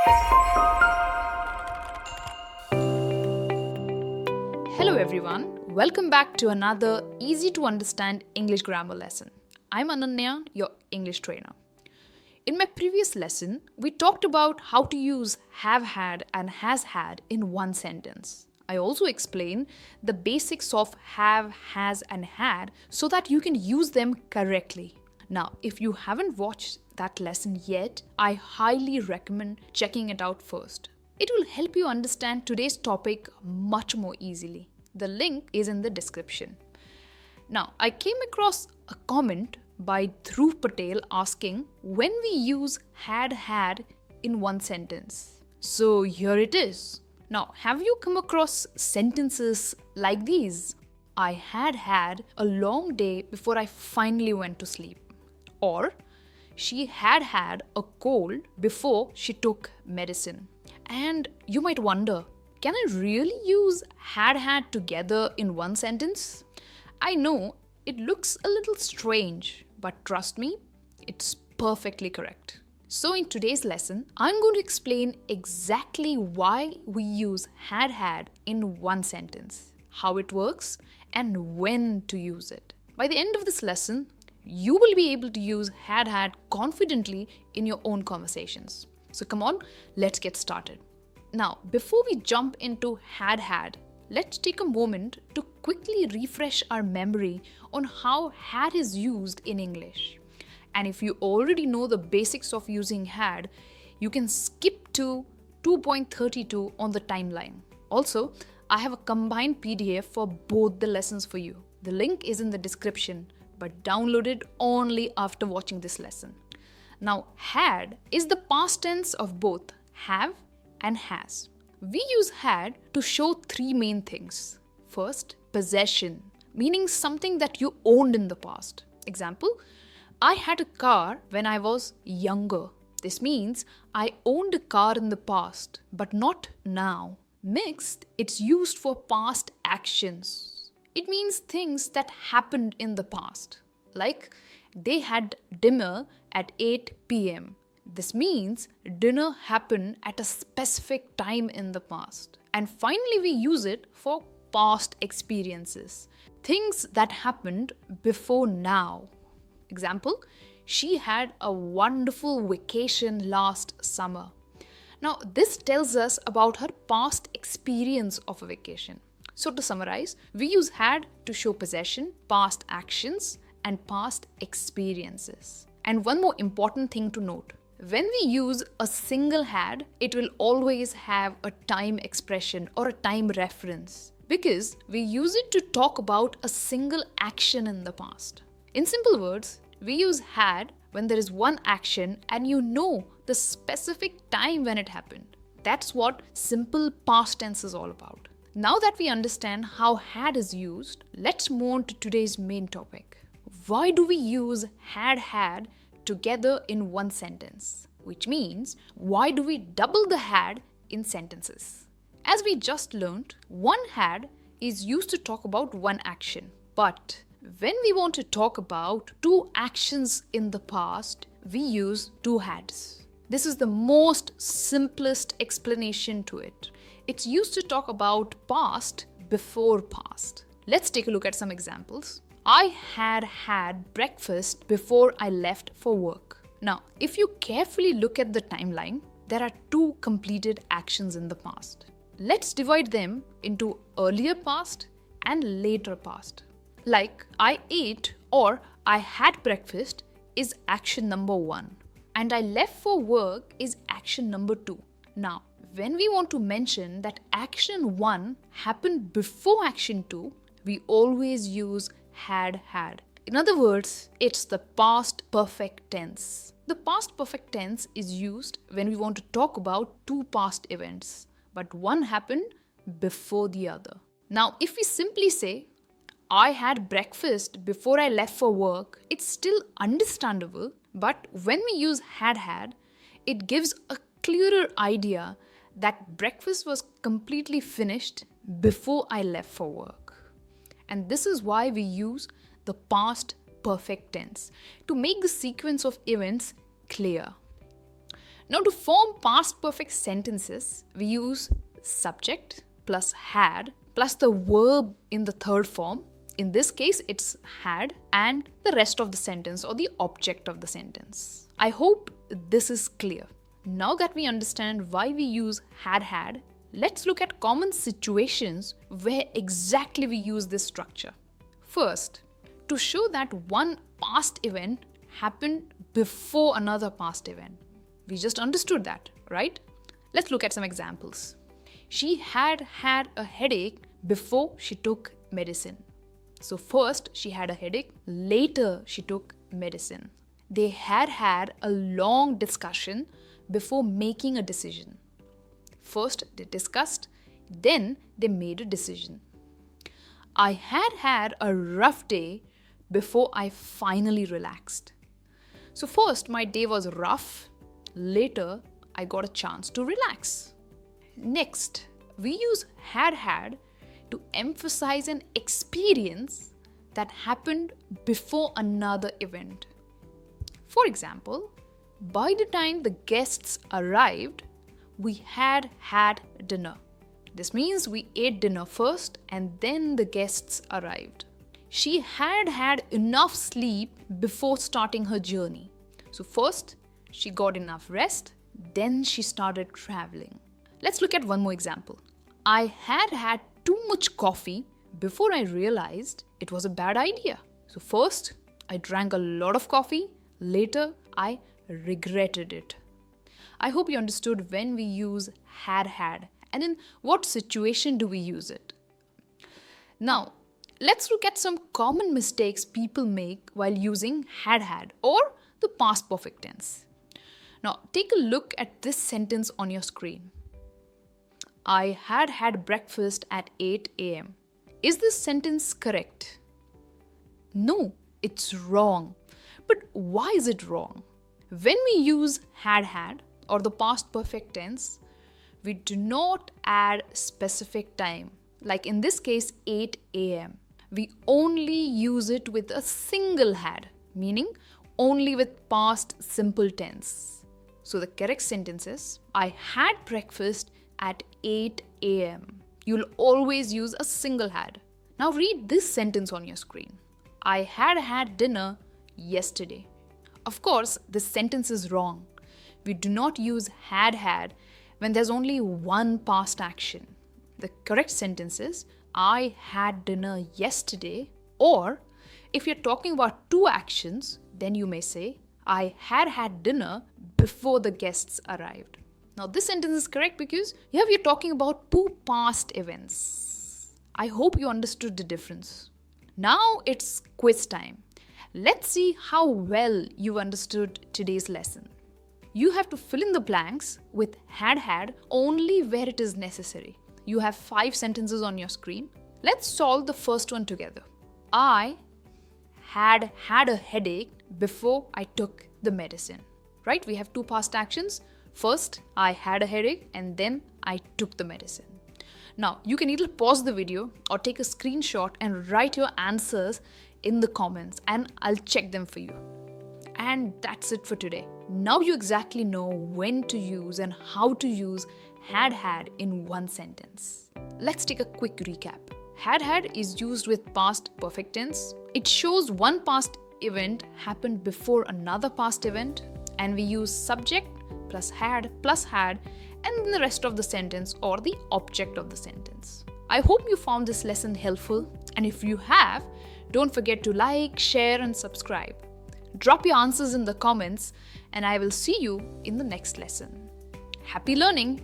Hello everyone, welcome back to another easy to understand English grammar lesson. I'm Ananya, your English trainer. In my previous lesson, we talked about how to use have had and has had in one sentence. I also explained the basics of have, has, and had so that you can use them correctly. Now, if you haven't watched that lesson yet, I highly recommend checking it out first. It will help you understand today's topic much more easily. The link is in the description. Now, I came across a comment by Dhruv Patel asking when we use had in one sentence. So here it is. Now, have you come across sentences like these? I had a long day before I finally went to sleep. Or, she had a cold before she took medicine. And you might wonder, can I really use had together in one sentence? I know it looks a little strange, but trust me, it's perfectly correct. So in today's lesson, I'm going to explain exactly why we use had in one sentence, how it works, and when to use it. By the end of this lesson, you will be able to use had confidently in your own conversations. So come on, let's get started. Now, before we jump into had, let's take a moment to quickly refresh our memory on how had is used in English. And if you already know the basics of using had, you can skip to 2.32 on the timeline. Also, I have a combined PDF for both the lessons for you. The link is in the description, but download it only after watching this lesson. Now, had is the past tense of both have and has. We use had to show three main things. First, possession, meaning something that you owned in the past. Example, I had a car when I was younger. This means I owned a car in the past, but not now. Next, it's used for past actions. It means things that happened in the past. Like, they had dinner at 8 p.m. This means dinner happened at a specific time in the past. And finally, we use it for past experiences. Things that happened before now. Example, she had a wonderful vacation last summer. Now, this tells us about her past experience of a vacation. So to summarize, we use had to show possession, past actions, and past experiences. And one more important thing to note. When we use a single had, it will always have a time expression or a time reference because we use it to talk about a single action in the past. In simple words, we use had when there is one action and you know the specific time when it happened. That's what simple past tense is all about. Now that we understand how had is used, let's move on to today's main topic. Why do we use had together in one sentence? Which means, why do we double the had in sentences? As we just learned, one had is used to talk about one action. But when we want to talk about two actions in the past, we use two hads. This is the most simplest explanation to it. It's used to talk about past before past. Let's take a look at some examples. I had breakfast before I left for work. Now, if you carefully look at the timeline, there are two completed actions in the past. Let's divide them into earlier past and later past. Like I ate or I had breakfast is action number 1 and I left for work is action number 2. Now, when we want to mention that action 1 happened before action 2, we always use had. In other words, it's the past perfect tense. The past perfect tense is used when we want to talk about two past events, but one happened before the other. Now, if we simply say, I had breakfast before I left for work, it's still understandable, but when we use had, it gives a clearer idea that breakfast was completely finished before I left for work. And this is why we use the past perfect tense to make the sequence of events clear. Now, to form past perfect sentences, we use subject plus had plus the verb in the third form. In this case, it's had and the rest of the sentence or the object of the sentence. I hope this is clear. Now that we understand why we use had, let's look at common situations where exactly we use this structure. First, to show that one past event happened before another past event. We just understood that, right? Let's look at some examples. She had a headache before she took medicine. So first she had a headache, later she took medicine. They had a long discussion before making a decision. First they discussed, then they made a decision. I had a rough day before I finally relaxed. So first my day was rough, later I got a chance to relax. Next, we use had to emphasize an experience that happened before another event. For example, by the time the guests arrived, we had dinner. This means we ate dinner first and then the guests arrived. She had enough sleep before starting her journey. So first, she got enough rest, then she started traveling. Let's look at one more example. I had too much coffee before I realized it was a bad idea. So first, I drank a lot of coffee. Later, I regretted it. I hope you understood when we use had and in what situation do we use it. Now, let's look at some common mistakes people make while using had or the past perfect tense. Now, take a look at this sentence on your screen. I had breakfast at 8 a.m. Is this sentence correct? No, it's wrong. But why is it wrong? When we use had or the past perfect tense, we do not add specific time. Like in this case, 8 a.m. We only use it with a single had, meaning only with past simple tense. So the correct sentence is, I had breakfast at 8 a.m. You'll always use a single had. Now read this sentence on your screen. I had dinner yesterday. Of course, this sentence is wrong. We do not use had when there's only one past action. The correct sentence is, I had dinner yesterday. Or if you're talking about two actions, then you may say, I had dinner before the guests arrived. Now this sentence is correct because here we are talking about two past events. I hope you understood the difference. Now it's quiz time. Let's see how well you understood today's lesson. You have to fill in the blanks with had only where it is necessary. You have 5 sentences on your screen. Let's solve the first one together. I had a headache before I took the medicine. Right? We have two past actions. First, I had a headache and then I took the medicine. Now, you can either pause the video or take a screenshot and write your answers in the comments and I'll check them for you. And that's it for today. Now you exactly know when to use and how to use had in one sentence. Let's take a quick recap. Had is used with past perfect tense. It shows one past event happened before another past event, and we use subject plus had and the rest of the sentence or the object of the sentence. I hope you found this lesson helpful, and if you have, don't forget to like, share and subscribe. Drop your answers in the comments and I will see you in the next lesson. Happy learning!